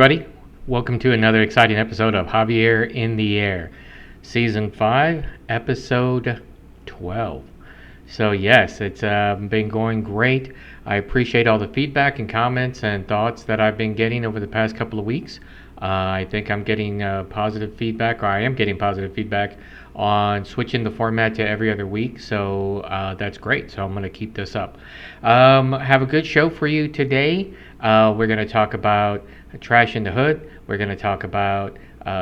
everybody. Welcome to another exciting episode of Javier In The Air, Season 5, Episode 12. So yes, it's been going great. I appreciate all the feedback and comments and thoughts that I've been getting over the past couple of weeks. I think I'm getting positive feedback, or I am getting positive feedback on switching the format to every other week. So that's great. So I'm going to keep this up. Have a good show for you today. We're going to talk about Trash in the Hood. We're going to talk about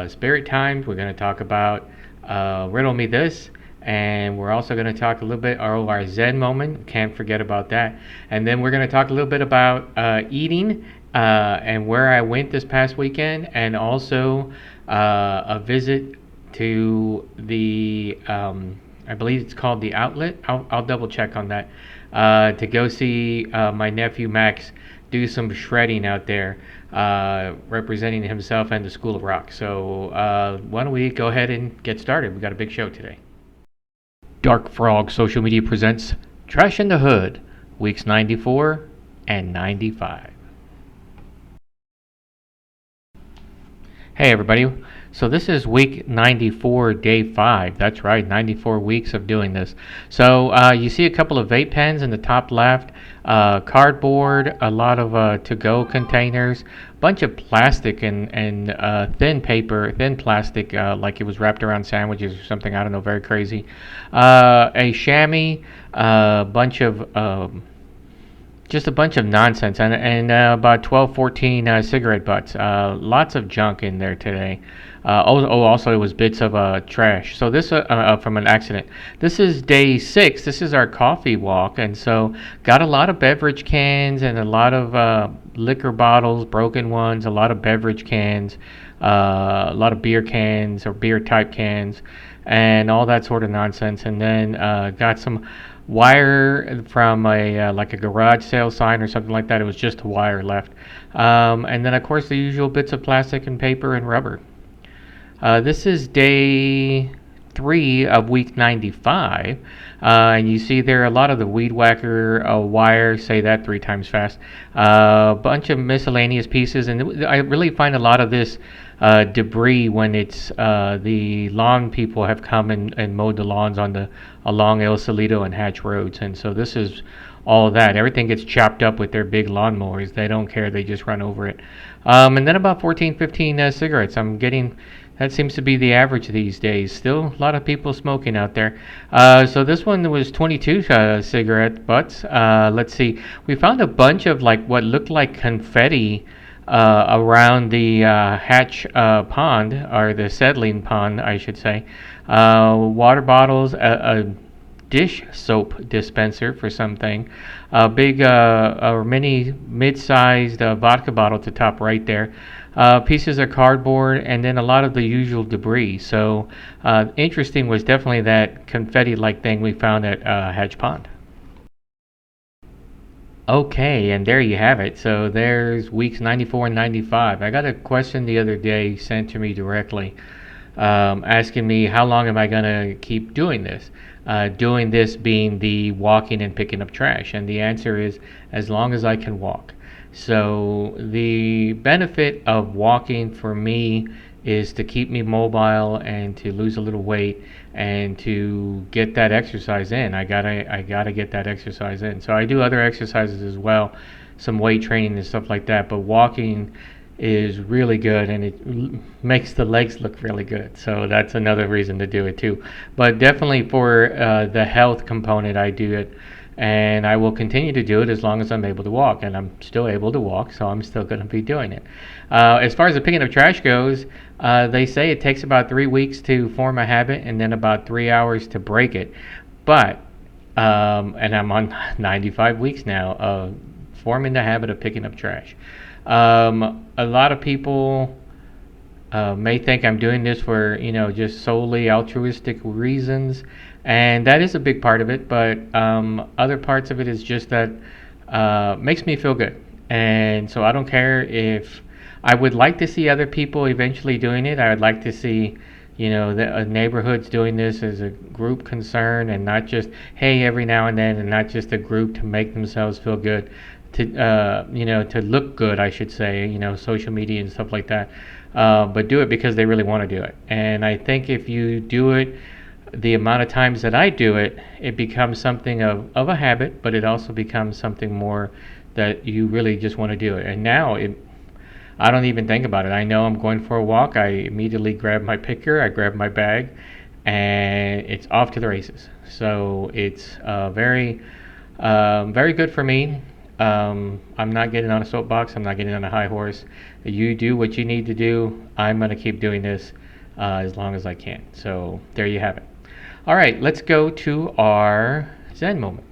Spirit Times. We're going to talk about Riddle Me This. And we're also going to talk a little bit about our Zen Moment. Can't forget about that. And then we're going to talk a little bit about eating and where I went this past weekend, and also a visit to the, I believe it's called the Outlet. I'll double check on that, to go see my nephew Max do some shredding out there, representing himself and the School of Rock. So why don't we go ahead and get started? We got a big show today. Dark Frog Social Media presents Trash in the Hood, weeks 94 and 95. Hey everybody, so this is week 94, day 5. That's right, 94 weeks of doing this. So you see a couple of vape pens in the top left, cardboard, a lot of to-go containers, bunch of plastic and thin paper, thin plastic, like it was wrapped around sandwiches or something, I don't know, very crazy. A chamois, just a bunch of nonsense, and about 12, 14 cigarette butts. Lots of junk in there today. Also it was bits of trash. So this from an accident. This is day 6. This is our coffee walk, and so got a lot of beverage cans and a lot of liquor bottles, broken ones, a lot of beverage cans, a lot of beer cans or beer type cans, and all that sort of nonsense. And then got some wire from a like a garage sale sign or something like that. It was just a wire left, and then of course the usual bits of plastic and paper and rubber. This is day 3 of week 95, and you see there a lot of the weed whacker wire. Say that 3 times fast. Bunch of miscellaneous pieces, and I really find a lot of this debris when it's the lawn people have come and mowed the lawns along El Salito and Hatch roads, and so this is all that. Everything gets chopped up with their big lawnmowers. They don't care. They just run over it. And then about 14, 15 cigarettes. I'm getting. That seems to be the average these days. Still a lot of people smoking out there. So this one was 22 cigarette butts. Let's see. We found a bunch of like what looked like confetti around the Hatch pond, or the settling pond, I should say. Water bottles, a dish soap dispenser for something, a big or mini mid-sized vodka bottle to top right there, pieces of cardboard, and then a lot of the usual debris. So interesting was definitely that confetti-like thing we found at Hatch Pond. Okay, and there you have it. So there's weeks 94 and 95. I got a question the other day sent to me directly, asking me how long am I going to keep doing this? Doing this being the walking and picking up trash. And the answer is as long as I can walk. So the benefit of walking for me is to keep me mobile and to lose a little weight and to get that exercise in. I gotta get that exercise in. So I do other exercises as well, some weight training and stuff like that. But walking is really good, and it makes the legs look really good. So that's another reason to do it too. But definitely for the health component, I do it. And I will continue to do it as long as I'm able to walk, and I'm still able to walk, so I'm still going to be doing it. As far as the picking up trash goes, they say it takes about 3 weeks to form a habit and then about 3 hours to break it. But, and I'm on 95 weeks now of forming the habit of picking up trash. A lot of people may think I'm doing this for, just solely altruistic reasons. And that is a big part of it, but other parts of it is just that makes me feel good. And so I don't care if I would like to see other people eventually doing it. I would like to see, the neighborhoods doing this as a group concern and not just, hey, every now and then, and not just a group to make themselves feel good. to look good, I should say, social media and stuff like that. But do it because they really want to do it. And I think if you do it the amount of times that I do it, it becomes something of a habit, but it also becomes something more that you really just want to do it. And now I don't even think about it. I know I'm going for a walk. I immediately grab my picker, I grab my bag, and it's off to the races. So it's very good for me. I'm not getting on a soapbox. I'm not getting on a high horse. You do what you need to do. I'm going to keep doing this as long as I can. So there you have it. All right, let's go to our Zen moment.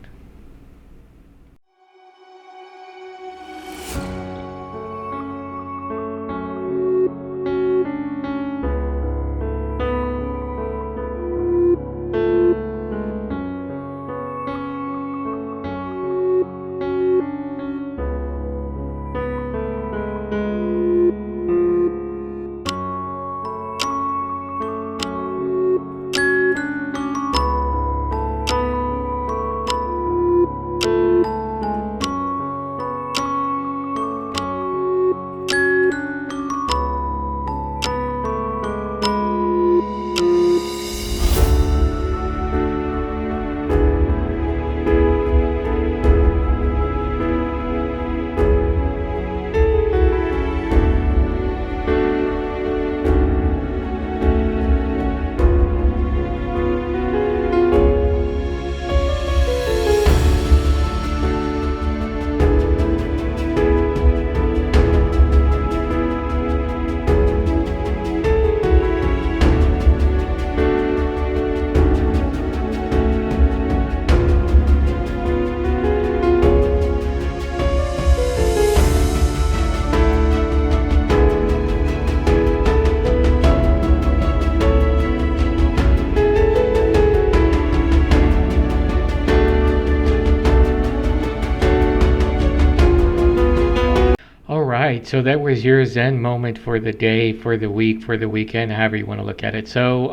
Right, so that was your Zen moment for the day, for the week, for the weekend, however you want to look at it. So,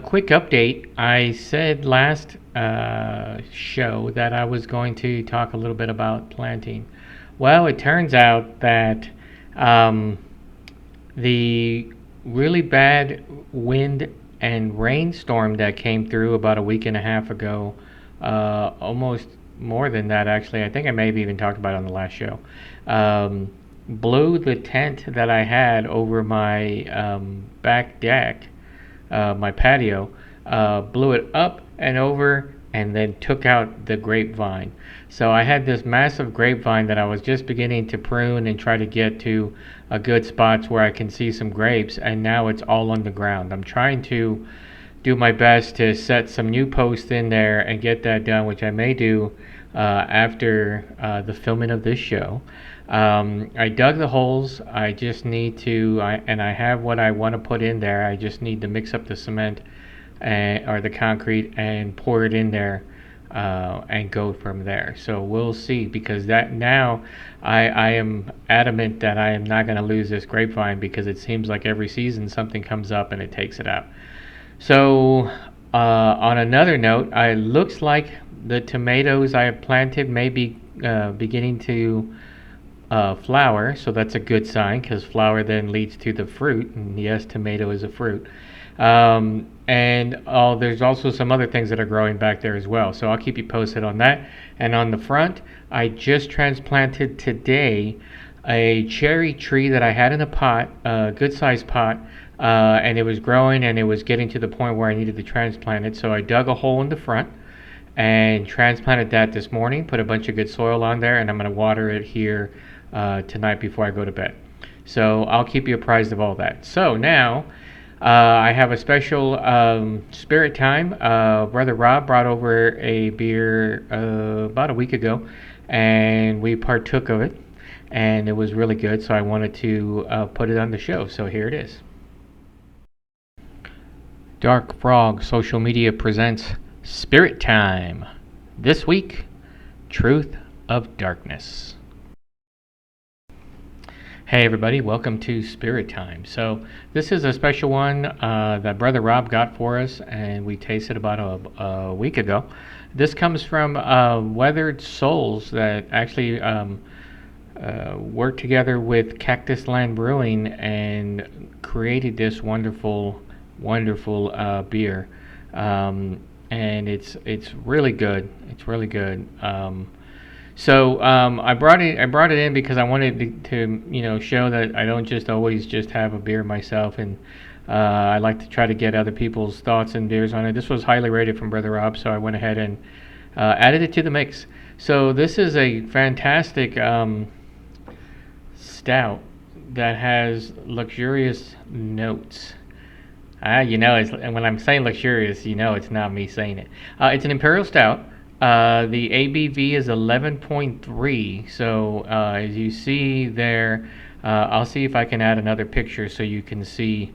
quick update. I said last show that I was going to talk a little bit about planting. Well, it turns out that the really bad wind and rainstorm that came through about a week and a half ago, almost more than that actually, I think I may have even talked about it on the last show, blew the tent that I had over my back deck, my patio, blew it up and over and then took out the grapevine. So I had this massive grapevine that I was just beginning to prune and try to get to a good spots where I can see some grapes, and now it's all on the ground. I'm trying to do my best to set some new posts in there and get that done, which I may do after the filming of this show. I dug the holes. I just need to, and I have what I want to put in there. I just need to mix up the cement or the concrete and pour it in there and go from there. So we'll see, because that now I am adamant that I am not going to lose this grapevine, because it seems like every season something comes up and it takes it out. So on another note, it looks like the tomatoes I have planted may be beginning to flower, so that's a good sign, because flower then leads to the fruit, and yes, tomato is a fruit. And there's also some other things that are growing back there as well, so I'll keep you posted on that. And on the front, I just transplanted today a cherry tree that I had in a pot, a good sized pot, and it was growing and it was getting to the point where I needed to transplant it, so I dug a hole in the front and transplanted that this morning, put a bunch of good soil on there, and I'm going to water it here tonight before I go to bed. So I'll keep you apprised of all that. So now I have a special spirit time. Brother Rob brought over a beer about a week ago, and we partook of it, and it was really good, so I wanted to put it on the show. So here it is. Dark Frog Social Media presents Spirit Time. This week, Truth of Darkness. Hey everybody, welcome to Spirit Time. So this is a special one that Brother Rob got for us, and we tasted about a week ago. This comes from Weathered Souls, that actually worked together with Cactus Land Brewing and created this wonderful, wonderful beer. And it's really good. It's really good. I brought it in because I wanted to show that I don't just always just have a beer myself, and I like to try to get other people's thoughts and beers on it. This was highly rated from Brother Rob, so I went ahead and added it to the mix. So this is a fantastic stout that has luxurious notes. When I'm saying luxurious, it's not me saying it. It's an imperial stout. The ABV is 11.3. So as you see there, I'll see if I can add another picture so you can see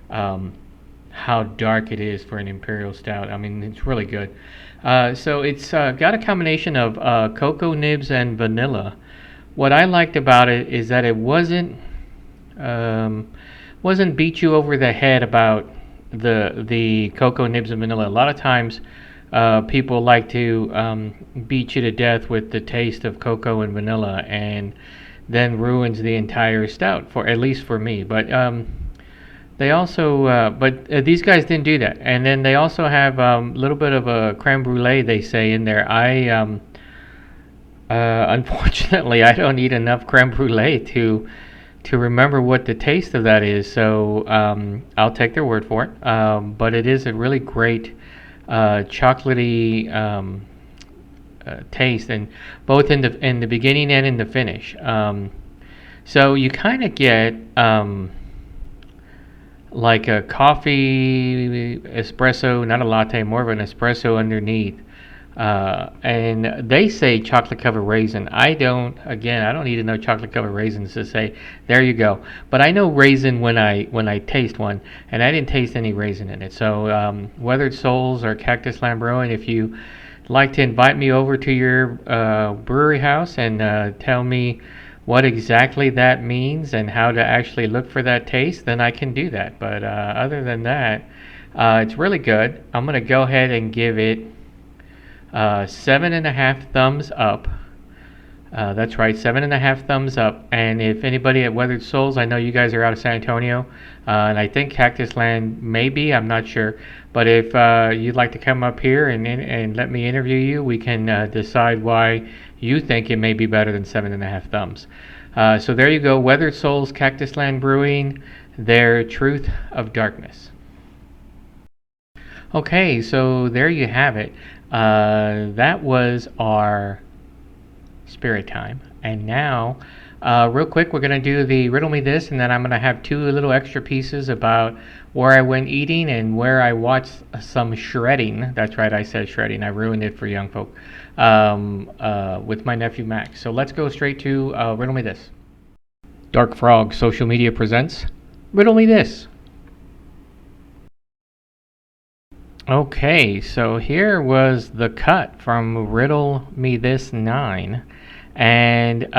how dark it is for an imperial stout. I mean, it's really good. So it's got a combination of cocoa nibs and vanilla. What I liked about it is that it wasn't beat you over the head about the cocoa nibs and vanilla. A lot of times, people like to beat you to death with the taste of cocoa and vanilla, and then ruins the entire stout for at least for me. But these guys didn't do that. And then they also have a little bit of a creme brulee, they say, in there. Unfortunately, I don't eat enough creme brulee to remember what the taste of that is. So I'll take their word for it. But it is a really great chocolatey taste, and both in the beginning and in the finish. So you kind of get like a coffee espresso, not a latte, more of an espresso underneath. And they say chocolate covered raisin. I don't need to know chocolate covered raisins to say there you go. But I know raisin when I taste one, and I didn't taste any raisin in it. So Weathered Souls or Cactus Land Brewing, if you like to invite me over to your brewery house and tell me what exactly that means and how to actually look for that taste, then I can do that. But other than that, it's really good. I'm gonna go ahead and give it 7.5 thumbs up. That's right, 7.5 thumbs up. And if anybody at Weathered Souls, I know you guys are out of San Antonio, and I think Cactus Land maybe, I'm not sure. But if you'd like to come up here and let me interview you, we can decide why you think it may be better than 7.5 thumbs. So there you go, Weathered Souls, Cactus Land Brewing, their Truth of Darkness. Okay, so there you have it. That was our spirit time. And now, real quick, we're going to do the Riddle Me This, and then I'm going to have two little extra pieces about where I went eating and where I watched some shredding. That's right, I said shredding. I ruined it for young folk. With my nephew Max. So let's go straight to Riddle Me This. Dark Frog Social Media presents Riddle Me This. Okay, so here was the cut from Riddle Me This 9. And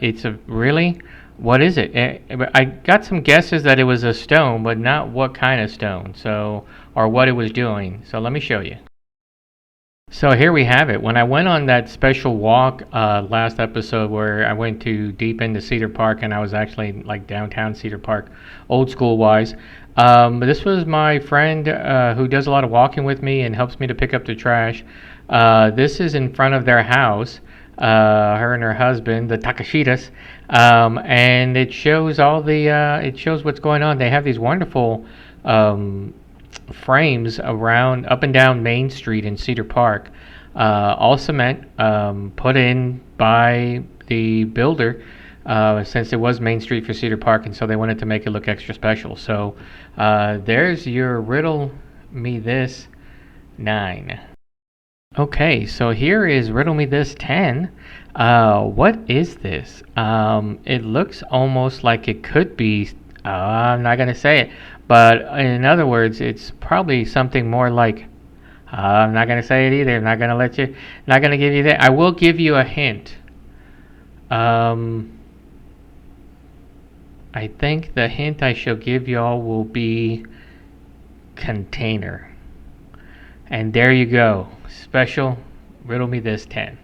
it's a really, what is it? I got some guesses that it was a stone, but not what kind of stone, or what it was doing. So let me show you. So here we have it. When I went on that special walk last episode where I went to deep into Cedar Park, and I was actually like downtown Cedar Park, old school wise, this was my friend who does a lot of walking with me and helps me to pick up the trash. This is in front of their house, her and her husband, the Takashitas, and it shows it shows what's going on. They have these wonderful frames around up and down Main Street in Cedar Park, all cement, put in by the builder, since it was Main Street for Cedar Park, and so they wanted to make it look extra special. So there's your Riddle Me This 9. Okay, so here is Riddle Me This 10. What is this? It looks almost like it could be, I'm not going to say it, but in other words, it's probably something more like, I'm not going to say it either. I'm not going to not going to give you that. I will give you a hint. I think the hint I shall give y'all will be container. And there you go. Special Riddle Me This 10.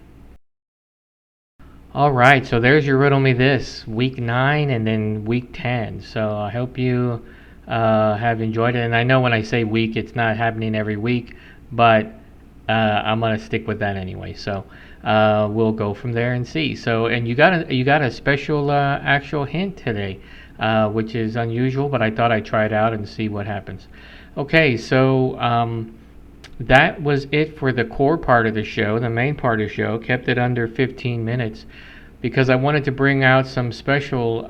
All right, so there's your Riddle Me This, week 9 and then week 10. So I hope you have enjoyed it. And I know when I say week, it's not happening every week, but I'm gonna stick with that anyway. So we'll go from there and see. So and you got a special actual hint today, which is unusual, but I thought I'd try it out and see what happens. Okay, so that was it for the core part of the show, the main part of the show. Kept it under 15 minutes because I wanted to bring out some special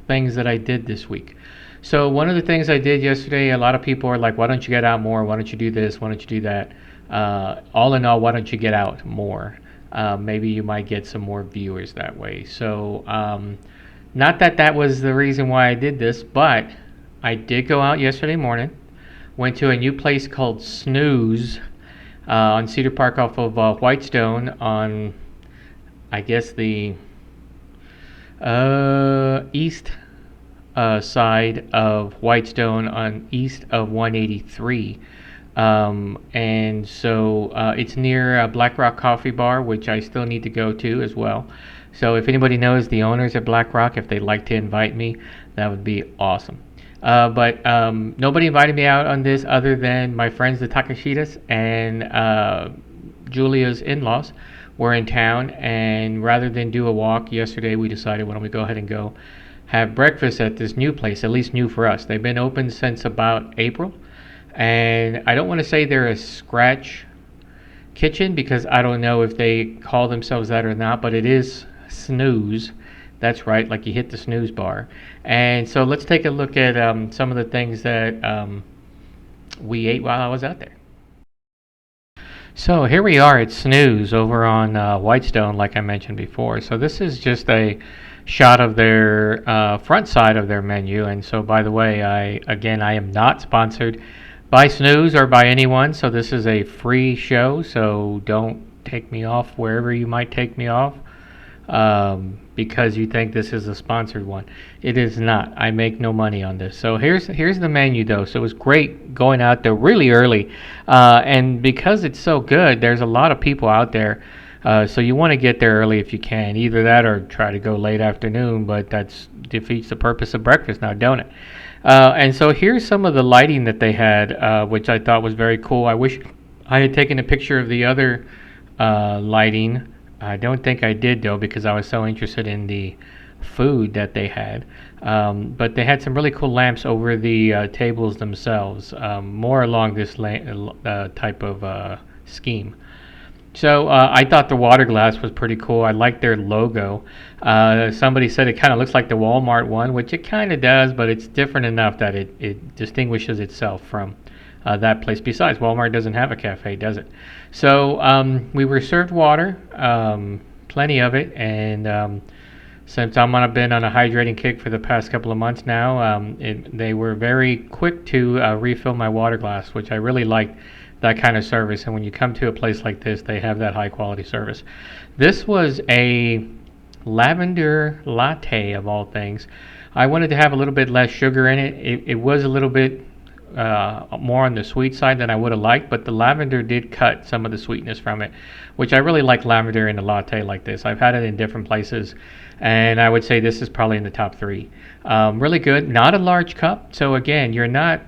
things that I did this week. So one of the things I did yesterday, a lot of people are like, "Why don't you get out more? Why don't you do this? Why don't you do that?" All in all, why don't you get out more? Maybe you might get some more viewers that way. So not that that was the reason why I did this, but I did go out yesterday morning. Went to a new place called Snooze on Cedar Park off of Whitestone on, I guess, the east side of Whitestone on east of 183. And so it's near a Black Rock Coffee Bar, which I still need to go to as well. So if anybody knows the owners at Black Rock, if they'd like to invite me, that would be awesome. But nobody invited me out on this other than my friends, the Takashitas, and Julia's in-laws were in town. And rather than do a walk yesterday, we decided, why don't we go ahead and go have breakfast at this new place, at least new for us. They've been open since about April. And I don't want to say they're a scratch kitchen because I don't know if they call themselves that or not, but it is Snooze. That's right, like you hit the snooze bar. And so let's take a look at some of the things that we ate while I was out there. So here we are at Snooze over on Whitestone, like I mentioned before. So this is just a shot of their front side of their menu. And so, by the way, I am not sponsored by Snooze or by anyone. So this is a free show. So don't take me off wherever you might take me off. Because you think this is a sponsored one. It is not. I make no money on this. So here's the menu though. So it was great going out there really early, and because it's so good, there's a lot of people out there. So you want to get there early if you can. Either that or try to go late afternoon, but that defeats the purpose of breakfast now, don't it? And so here's some of the lighting that they had, which I thought was very cool. I wish I had taken a picture of the other lighting. I don't think I did though because I was so interested in the food that they had. But they had some really cool lamps over the tables themselves, more along this type of scheme. So I thought the water glass was pretty cool. I like their logo. Somebody said it kind of looks like the Walmart one, which it kind of does, but it's different enough that it distinguishes itself from that place. Besides, Walmart doesn't have a cafe, does it? So we were served water, plenty of it, and since been on a hydrating kick for the past couple of months now, they were very quick to refill my water glass, which I really liked that kind of service. And when you come to a place like this, they have that high quality service. This was a lavender latte of all things. I wanted to have a little bit less sugar in it. It was a little bit more on the sweet side than I would have liked, but the lavender did cut some of the sweetness from it, which I really like lavender in a latte like this. I've had it in different places, and I would say this is probably in the top 3. Really good. Not a large cup, so again, you're not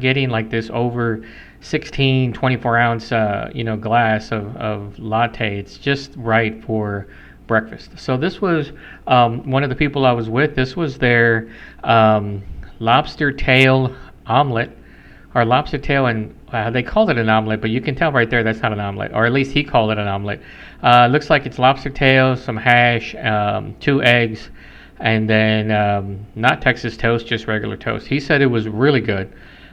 getting like this over 16, 24 ounce glass of latte. It's just right for breakfast. So this was one of the people I was with. This was their lobster tail omelet, or lobster tail, and they called it an omelet, but you can tell right there that's not an omelet, or at least he called it an omelet. Looks like it's lobster tail, some hash, 2 eggs, and then not Texas toast, just regular toast. He said it was really good,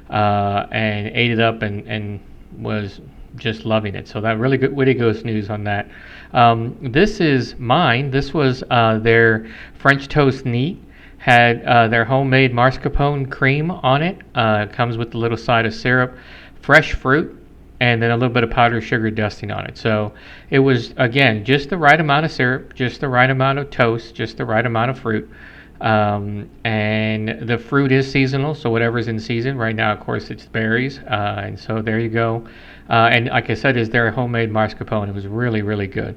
and ate it up and was just loving it. So that really good news on that. This is mine. This was their French toast neat. Had their homemade mascarpone cream on it. Comes with a little side of syrup, fresh fruit, and then a little bit of powdered sugar dusting on it. So it was, again, just the right amount of syrup, just the right amount of toast, just the right amount of fruit. And the fruit is seasonal, so whatever's in season. Right now, of course, it's berries. And so there you go. And like I said, is their homemade mascarpone. It was really, really good.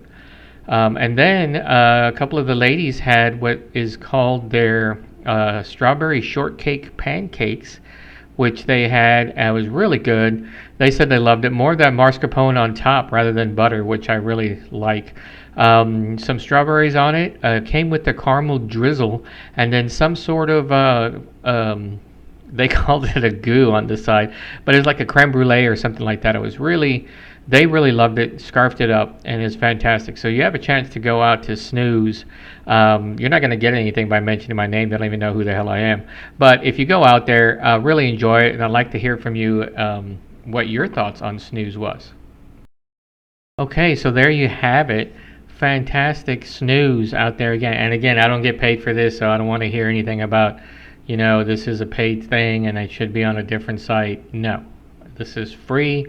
And then a couple of the ladies had what is called their strawberry shortcake pancakes, which they had. And it was really good. They said they loved it. More of that mascarpone on top rather than butter, which I really like. Some strawberries on it. Came with the caramel drizzle, and then some sort of they called it a goo on the side, but it was like a creme brulee or something like that. It was really, they really loved it, scarfed it up, and it's fantastic. So you have a chance to go out to Snooze. You're not going to get anything by mentioning my name. They don't even know who the hell I am. But if you go out there, really enjoy it, and I'd like to hear from you what your thoughts on Snooze was. Okay, so there you have it. Fantastic Snooze out there again. And again, I don't get paid for this, so I don't want to hear anything about, this is a paid thing and I should be on a different site. No, this is free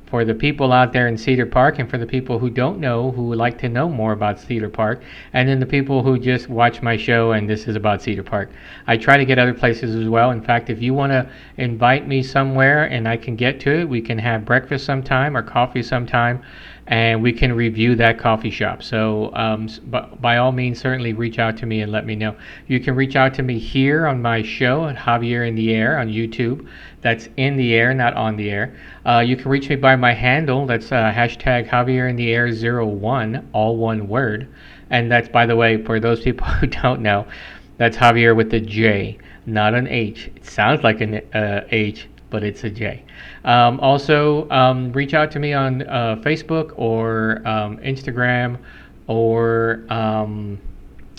for the people out there in Cedar Park, and for the people who don't know, who would like to know more about Cedar Park, and then the people who just watch my show and this is about Cedar Park. I try to get other places as well. In fact, if you want to invite me somewhere and I can get to it, we can have breakfast sometime or coffee sometime, and we can review that coffee shop. So by all means, certainly reach out to me and let me know. You can reach out to me here on my show at Javier In The Air on YouTube. That's in the air, not on the air. You can reach me by my handle. That's hashtag Javier In The Air 01, all one word. And that's, by the way, for those people who don't know, that's Javier with a J, not an H. It sounds like an H, but it's a J. Also, reach out to me on Facebook or Instagram or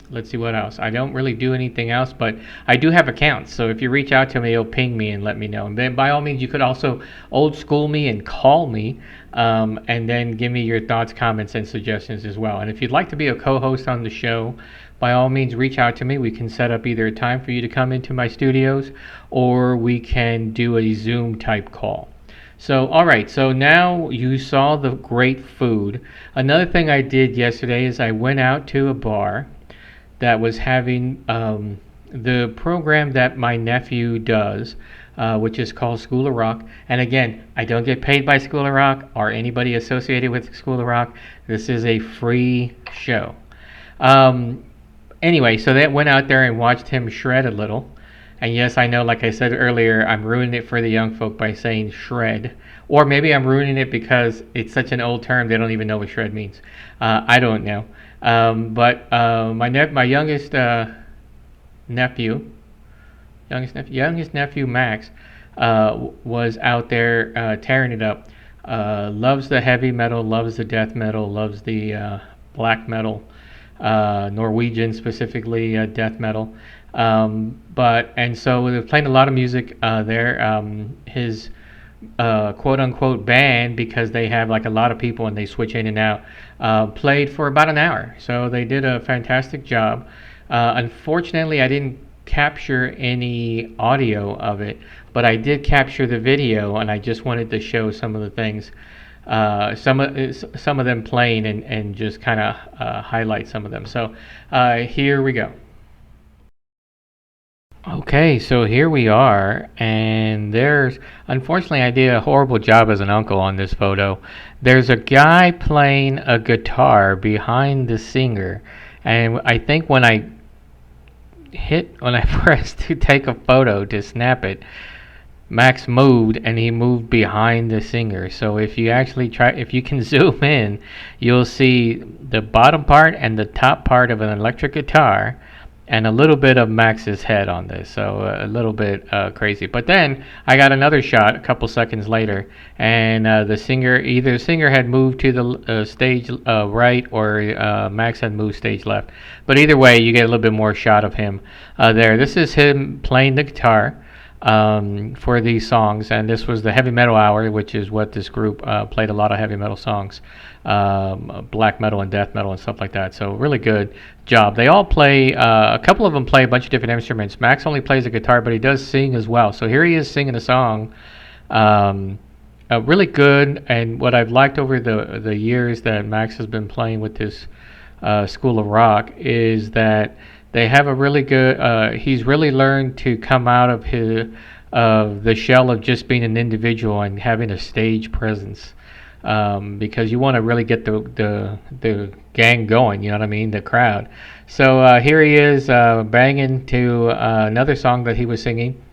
let's see what else. I don't really do anything else, but I do have accounts. So if you reach out to me, it'll ping me and let me know. And then by all means, you could also old school me and call me, and then give me your thoughts, comments, and suggestions as well. And if you'd like to be a co-host on the show, by all means, reach out to me. We can set up either a time for you to come into my studios, or we can do a Zoom type call. So, all right, so now you saw the great food. Another thing I did yesterday is I went out to a bar that was having the program that my nephew does, which is called School of Rock. And again, I don't get paid by School of Rock or anybody associated with School of Rock. This is a free show. Anyway, so that went out there and watched him shred a little. And yes, I know, like I said earlier, I'm ruining it for the young folk by saying shred. Or maybe I'm ruining it because it's such an old term they don't even know what shred means. I don't know. But my youngest nephew, Max, was out there tearing it up. Loves the heavy metal, loves the death metal, loves the black metal, Norwegian specifically death metal. And so they're playing a lot of music there. His quote unquote band, because they have like a lot of people and they switch in and out, played for about an hour. So they did a fantastic job. Unfortunately, I didn't capture any audio of it, but I did capture the video, and I just wanted to show some of the things, some of them playing, and just kind of highlight some of them. So here we go. Okay, so here we are, and unfortunately I did a horrible job as an uncle on this photo. There's a guy playing a guitar behind the singer, and I think when I pressed to take a photo to snap it, Max moved, and he moved behind the singer. So if you can zoom in, you'll see the bottom part and the top part of an electric guitar, and a little bit of Max's head on this, so a little bit crazy. But then I got another shot a couple seconds later, and the singer had moved to the stage right, or Max had moved stage left. But either way, you get a little bit more shot of him there. This is him playing the guitar for these songs, and this was the heavy metal hour, which is what this group played a lot of heavy metal songs, black metal and death metal and stuff like that. So really good job. They all play, a couple of them play a bunch of different instruments. Max only plays the guitar, but he does sing as well. So here he is singing a song, really good. And what I've liked over the years that Max has been playing with this School of Rock is that they have a really good, he's really learned to come out of the shell of just being an individual and having a stage presence. because you want to really get the gang going. You know what I mean? The crowd. So here he is banging to another song that he was singing.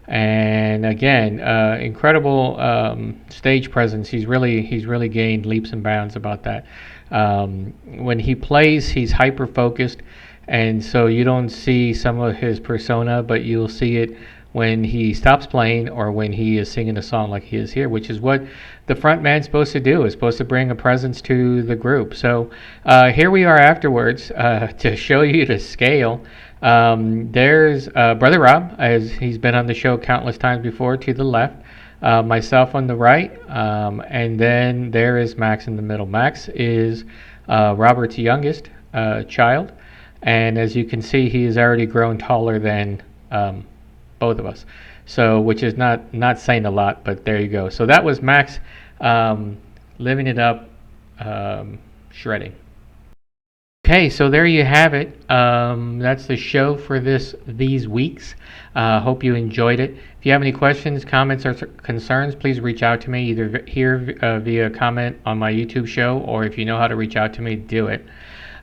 And again, incredible stage presence. He's really gained leaps and bounds about that. When he plays, he's hyper focused, and so you don't see some of his persona, but you'll see it when he stops playing or when he is singing a song like he is here, which is what the front man's supposed to do. Is supposed to bring a presence to the group. So here we are afterwards to show you the scale. There's Brother Rob, as he's been on the show countless times before, to the left. Myself on the right, and then there is Max in the middle. Max is Robert's youngest child, and as you can see, he has already grown taller than both of us. So, which is not saying a lot, but there you go. So that was Max living it up, shredding. Okay, so there you have it. That's the show for these weeks. Hope you enjoyed it. If you have any questions, comments, or concerns, please reach out to me either here via comment on my YouTube show, or if you know how to reach out to me, do it.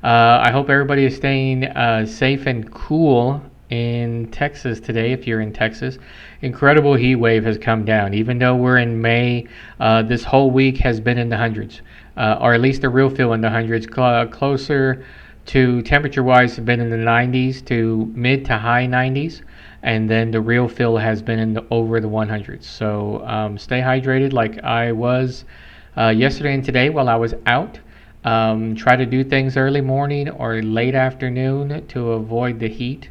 I hope everybody is staying safe and cool in Texas today. If you're in Texas, incredible heat wave has come down. Even though we're in May, this whole week has been in the hundreds. Or at least the real feel in the hundreds, closer to temperature-wise, have been in the 90s to mid to high 90s, and then the real feel has been over the 100s. So stay hydrated, like I was yesterday and today while I was out. Try to do things early morning or late afternoon to avoid the heat.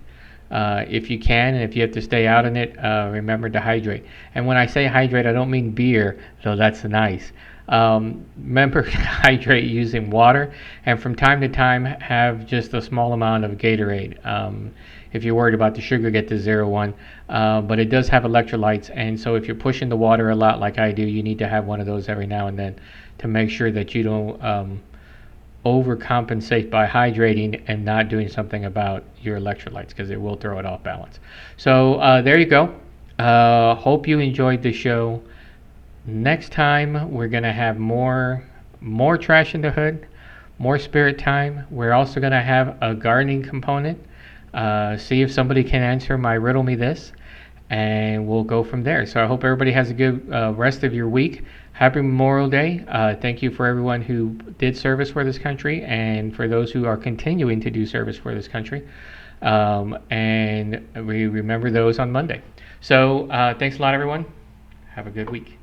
If you can, and if you have to stay out in it, remember to hydrate. And when I say hydrate, I don't mean beer, though that's nice. Remember to hydrate using water, and from time to time have just a small amount of Gatorade. If you're worried about the sugar, get the 0.1, but it does have electrolytes, and so if you're pushing the water a lot like I do, you need to have one of those every now and then to make sure that you don't overcompensate by hydrating and not doing something about your electrolytes, because it will throw it off balance. So there you go. Hope you enjoyed the show. Next time we're gonna have more trash in the hood, more spirit time. We're also gonna have a gardening component. See if somebody can answer my Riddle Me This, and we'll go from there. So I hope everybody has a good rest of your week. Happy Memorial Day. Thank you for everyone who did service for this country, and for those who are continuing to do service for this country. And we remember those on Monday. So thanks a lot, everyone. Have a good week.